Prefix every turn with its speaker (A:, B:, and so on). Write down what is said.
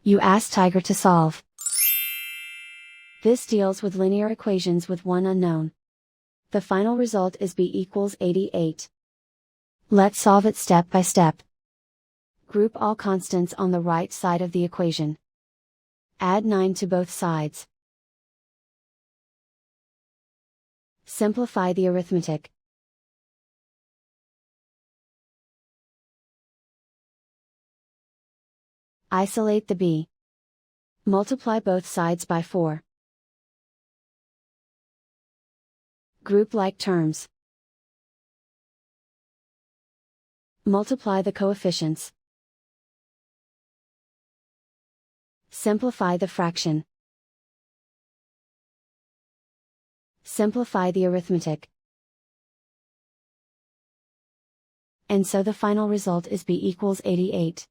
A: You ask Tiger to solve. This deals with linear equations with one unknown. The final result is b equals 88. Let's solve it step by step. Group all constants on the right side of the equation. Add 9 to both sides. Simplify the arithmetic. Isolate the b. Multiply both sides by 4. Group like terms. Multiply the coefficients. Simplify the fraction. Simplify the arithmetic. And so the final result is b equals 88.